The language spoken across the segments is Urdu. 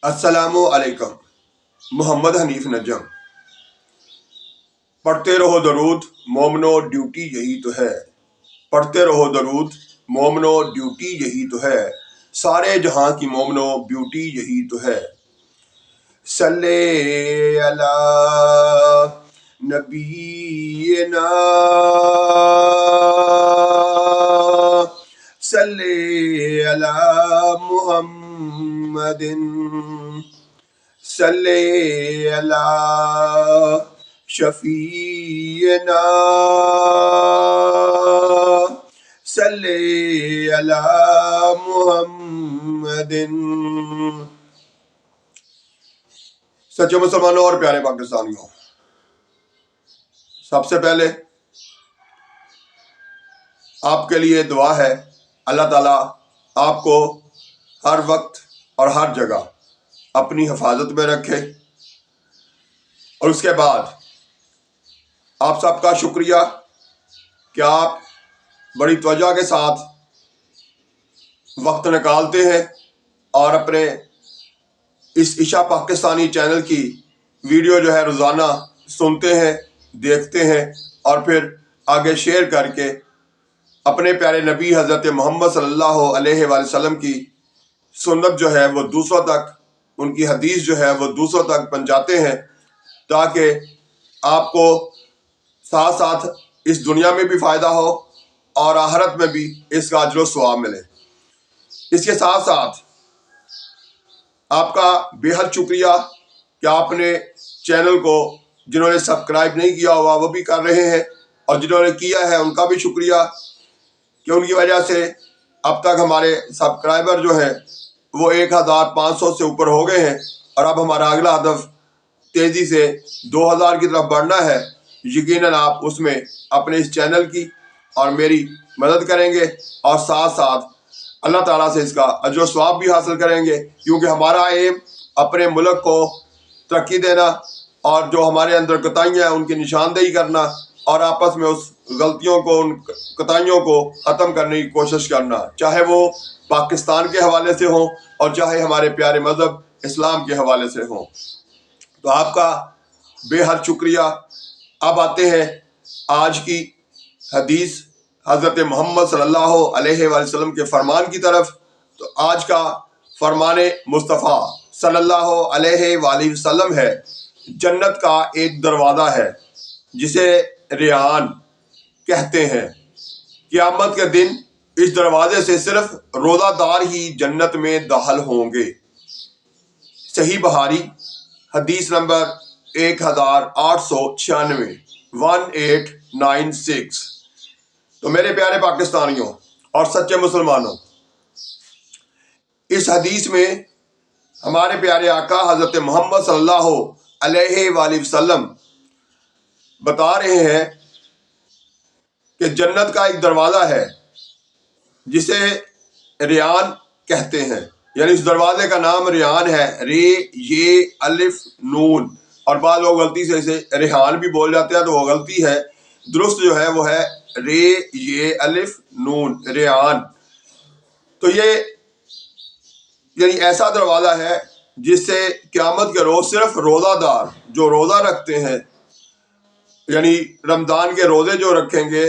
السلام علیکم۔ محمد حنیف نجم۔ پڑھتے رہو درود مومنو، ڈیوٹی یہی تو ہے۔ پڑھتے رہو درود مومنو، ڈیوٹی یہی تو ہے۔ سارے جہاں کی مومنو، بیوٹی یہی تو ہے۔ صلی علی نبینا، صلی علی محمد، صلی علی شفیعنا، صلی علی محمد۔ سچے مسلمانوں اور پیارے پاکستانیوں، سب سے پہلے آپ کے لیے دعا ہے، اللہ تعالیٰ آپ کو ہر وقت اور ہر جگہ اپنی حفاظت میں رکھے۔ اور اس کے بعد آپ سب کا شکریہ کہ آپ بڑی توجہ کے ساتھ وقت نکالتے ہیں اور اپنے اس عشاء پاکستانی چینل کی ویڈیو جو ہے روزانہ سنتے ہیں، دیکھتے ہیں اور پھر آگے شیئر کر کے اپنے پیارے نبی حضرت محمد صلی اللہ علیہ وآلہ وسلم کی سنت جو ہے وہ دوسروں تک، ان کی حدیث جو ہے وہ دوسروں تک پہنچاتے ہیں، تاکہ آپ کو ساتھ ساتھ اس دنیا میں بھی فائدہ ہو اور آخرت میں بھی اس کا اجر و ثواب ملے۔ اس کے ساتھ ساتھ آپ کا بے حد شکریہ کہ آپ نے چینل کو، جنہوں نے سبسکرائب نہیں کیا ہوا وہ بھی کر رہے ہیں، اور جنہوں نے کیا ہے ان کا بھی شکریہ کہ ان کی وجہ سے اب تک ہمارے سبسکرائبر جو ہیں وہ 1500 سے اوپر ہو گئے ہیں، اور اب ہمارا اگلا ہدف تیزی سے 2000 کی طرف بڑھنا ہے۔ یقیناً آپ اس میں اپنے اس چینل کی اور میری مدد کریں گے، اور ساتھ ساتھ اللہ تعالیٰ سے اس کا اجر و ثواب بھی حاصل کریں گے، کیونکہ ہمارا ایم اپنے ملک کو ترقی دینا اور جو ہمارے اندر کوتاہیاں ہیں ان کی نشاندہی کرنا، اور آپس میں اس غلطیوں کو، ان کوتاہیوں کو ختم کرنے کی کوشش کرنا، چاہے وہ پاکستان کے حوالے سے ہوں اور چاہے ہمارے پیارے مذہب اسلام کے حوالے سے ہوں۔ تو آپ کا بے حد شکریہ۔ اب آتے ہیں آج کی حدیث حضرت محمد صلی اللہ علیہ وآلہ وسلم کے فرمان کی طرف۔ تو آج کا فرمان مصطفیٰ صلی اللہ علیہ وآلہ وسلم ہے، جنت کا ایک دروازہ ہے جسے ریان کہتے ہیں، قیامت کے دن اس دروازے سے صرف روزہ دار ہی جنت میں داخل ہوں گے۔ صحیح بخاری حدیث نمبر 1896، 1896۔ تو میرے پیارے پاکستانیوں اور سچے مسلمانوں، اس حدیث میں ہمارے پیارے آقا حضرت محمد صلی اللہ علیہ وآلہ وسلم بتا رہے ہیں کہ جنت کا ایک دروازہ ہے جسے ریان کہتے ہیں، یعنی اس دروازے کا نام ریان ہے، رے یہ الف نون، اور بعض لوگ غلطی سے اسے ریحان بھی بول جاتے ہیں، تو وہ غلطی ہے۔ درست جو ہے وہ ہے رے یہ الف نون، ریان۔ تو یہ یعنی ایسا دروازہ ہے جس سے قیامت کے روز صرف روزہ دار جو روزہ رکھتے ہیں، یعنی رمضان کے روزے جو رکھیں گے،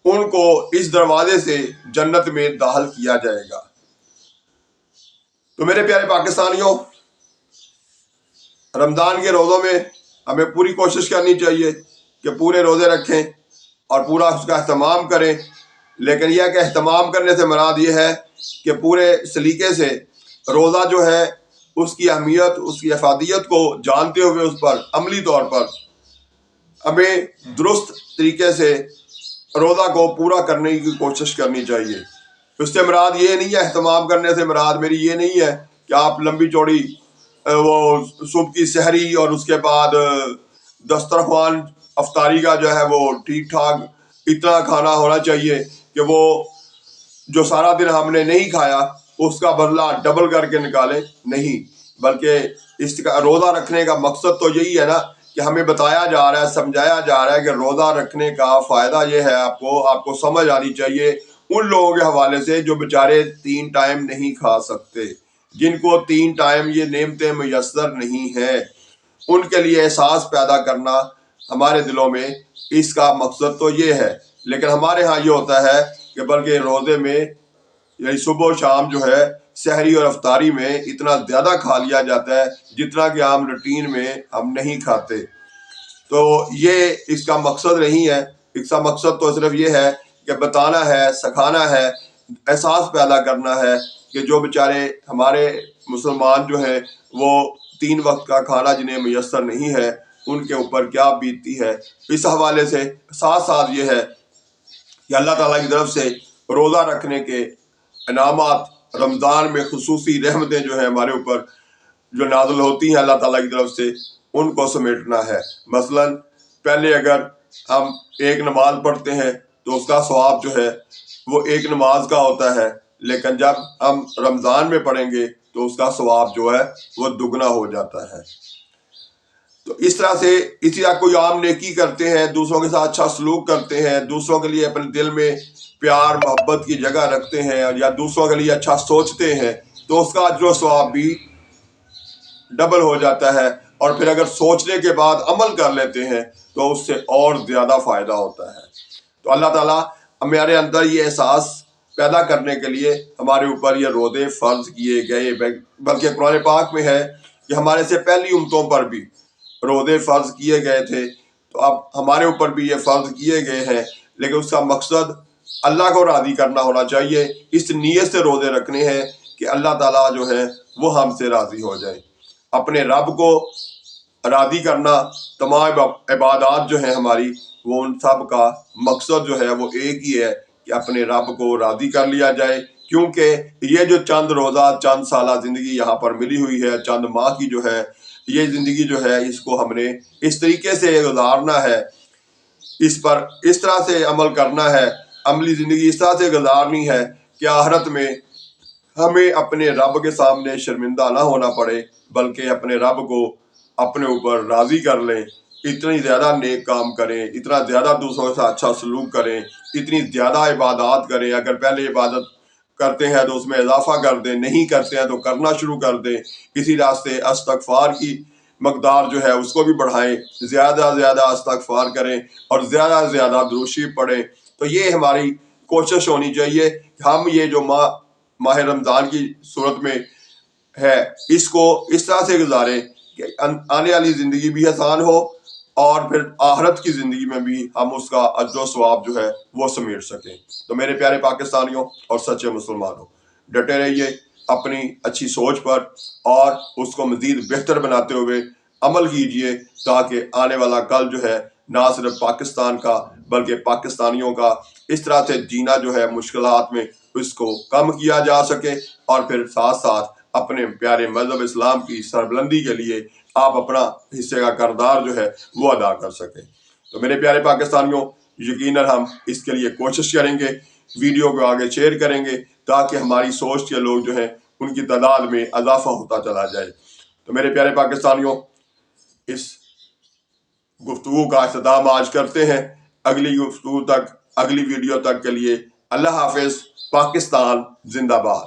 ان کو اس دروازے سے جنت میں داخل کیا جائے گا۔ تو میرے پیارے پاکستانیوں، رمضان کے روزوں میں ہمیں پوری کوشش کرنی چاہیے کہ پورے روزے رکھیں اور پورا اس کا اہتمام کریں، لیکن یہ کہ اہتمام کرنے سے مراد یہ ہے کہ پورے سلیقے سے روزہ جو ہے اس کی اہمیت، اس کی افادیت کو جانتے ہوئے اس پر عملی طور پر ہمیں درست طریقے سے روزہ کو پورا کرنے کی کوشش کرنی چاہیے۔ اس سے مراد یہ نہیں ہے، اہتمام کرنے سے مراد میری یہ نہیں ہے کہ آپ لمبی چوڑی وہ صبح کی سحری اور اس کے بعد دسترخوان افطاری کا جو ہے وہ ٹھیک ٹھاک اتنا کھانا ہونا چاہیے کہ وہ جو سارا دن ہم نے نہیں کھایا اس کا بدلہ ڈبل کر کے نکالیں، نہیں، بلکہ اس کا روزہ رکھنے کا مقصد تو یہی ہے نا کہ ہمیں بتایا جا رہا ہے، سمجھایا جا رہا ہے کہ روزہ رکھنے کا فائدہ یہ ہے، آپ کو سمجھ آنی چاہیے ان لوگوں کے حوالے سے جو بیچارے 3 ٹائم نہیں کھا سکتے، جن کو 3 ٹائم یہ نعمتیں میسر نہیں ہیں، ان کے لیے احساس پیدا کرنا ہمارے دلوں میں، اس کا مقصد تو یہ ہے۔ لیکن ہمارے ہاں یہ ہوتا ہے کہ بلکہ روزے میں یعنی صبح و شام جو ہے سحری اور افطاری میں اتنا زیادہ کھا لیا جاتا ہے جتنا کہ عام روٹین میں ہم نہیں کھاتے۔ تو یہ اس کا مقصد نہیں ہے، اس کا مقصد تو صرف یہ ہے کہ بتانا ہے، سکھانا ہے، احساس پیدا کرنا ہے کہ جو بیچارے ہمارے مسلمان جو ہیں وہ 3 وقت کا کھانا جنہیں میسر نہیں ہے، ان کے اوپر کیا بیتتی ہے۔ اس حوالے سے ساتھ ساتھ یہ ہے کہ اللہ تعالیٰ کی طرف سے روزہ رکھنے کے انعامات، رمضان میں خصوصی رحمتیں جو ہیں ہمارے اوپر جو نازل ہوتی ہیں اللہ تعالیٰ کی طرف سے، ان کو سمیٹنا ہے۔ مثلا پہلے اگر ہم ایک نماز پڑھتے ہیں تو اس کا ثواب جو ہے وہ ایک نماز کا ہوتا ہے، لیکن جب ہم رمضان میں پڑھیں گے تو اس کا ثواب جو ہے وہ دگنا ہو جاتا ہے۔ تو اس طرح سے اسی طرح کوئی عام نیکی کرتے ہیں، دوسروں کے ساتھ اچھا سلوک کرتے ہیں، دوسروں کے لیے اپنے دل میں پیار محبت کی جگہ رکھتے ہیں یا دوسروں کے لیے اچھا سوچتے ہیں، تو اس کا اجر و ثواب بھی ڈبل ہو جاتا ہے۔ اور پھر اگر سوچنے کے بعد عمل کر لیتے ہیں تو اس سے اور زیادہ فائدہ ہوتا ہے۔ تو اللہ تعالیٰ ہمارے اندر یہ احساس پیدا کرنے کے لیے ہمارے اوپر یہ روزے فرض کیے گئے، بلکہ قرآن پاک میں ہے کہ ہمارے سے پہلی امتوں پر بھی روزے فرض کیے گئے تھے، تو اب ہمارے اوپر بھی یہ فرض کیے گئے ہیں، لیکن اس کا مقصد اللہ کو راضی کرنا ہونا چاہیے۔ اس نیت سے روزے رکھنے ہیں کہ اللہ تعالیٰ جو ہے وہ ہم سے راضی ہو جائے۔ اپنے رب کو راضی کرنا، تمام عبادات جو ہیں ہماری، وہ ان سب کا مقصد جو ہے وہ ایک ہی ہے کہ اپنے رب کو راضی کر لیا جائے، کیونکہ یہ جو چند روزہ چند سالہ زندگی یہاں پر ملی ہوئی ہے، چند ماہ کی جو ہے یہ زندگی جو ہے، اس کو ہم نے اس طریقے سے گزارنا ہے، اس پر اس طرح سے عمل کرنا ہے، عملی زندگی اس طرح سے گزارنی ہے کہ آخرت میں ہمیں اپنے رب کے سامنے شرمندہ نہ ہونا پڑے، بلکہ اپنے رب کو اپنے اوپر راضی کر لیں، اتنی زیادہ نیک کام کریں، اتنا زیادہ دوسروں سے اچھا سلوک کریں، اتنی زیادہ عبادات کریں۔ اگر پہلے عبادت کرتے ہیں تو اس میں اضافہ کر دیں، نہیں کرتے ہیں تو کرنا شروع کر دیں۔ اسی راستے استغفار کی مقدار جو ہے اس کو بھی بڑھائیں، زیادہ زیادہ استغفار کریں اور زیادہ سے زیادہ درود شریف پڑھیں۔ تو یہ ہماری کوشش ہونی چاہیے کہ ہم یہ جو ماہ رمضان کی صورت میں ہے اس کو اس طرح سے گزاریں کہ آنے والی زندگی بھی آسان ہو اور پھر آخرت کی زندگی میں بھی ہم اس کا اجر و ثواب جو ہے وہ سمیٹ سکیں۔ تو میرے پیارے پاکستانیوں اور سچے مسلمانوں، ڈٹے رہیے اپنی اچھی سوچ پر اور اس کو مزید بہتر بناتے ہوئے عمل کیجئے، تاکہ آنے والا کل جو ہے نہ صرف پاکستان کا بلکہ پاکستانیوں کا اس طرح سے جینا جو ہے مشکلات میں اس کو کم کیا جا سکے، اور پھر ساتھ ساتھ اپنے پیارے مذہب اسلام کی سربلندی کے لیے آپ اپنا حصے کا کردار جو ہے وہ ادا کر سکیں۔ تو میرے پیارے پاکستانیوں، یقیناً ہم اس کے لیے کوشش کریں گے، ویڈیو کو آگے شیئر کریں گے تاکہ ہماری سوچ کے لوگ جو ہیں ان کی تعداد میں اضافہ ہوتا چلا جائے۔ تو میرے پیارے پاکستانیوں، اس گفتگو کا اختتام آج کرتے ہیں۔ اگلی گفتگو تک، اگلی ویڈیو تک کے لیے اللہ حافظ۔ پاکستان زندہ باد۔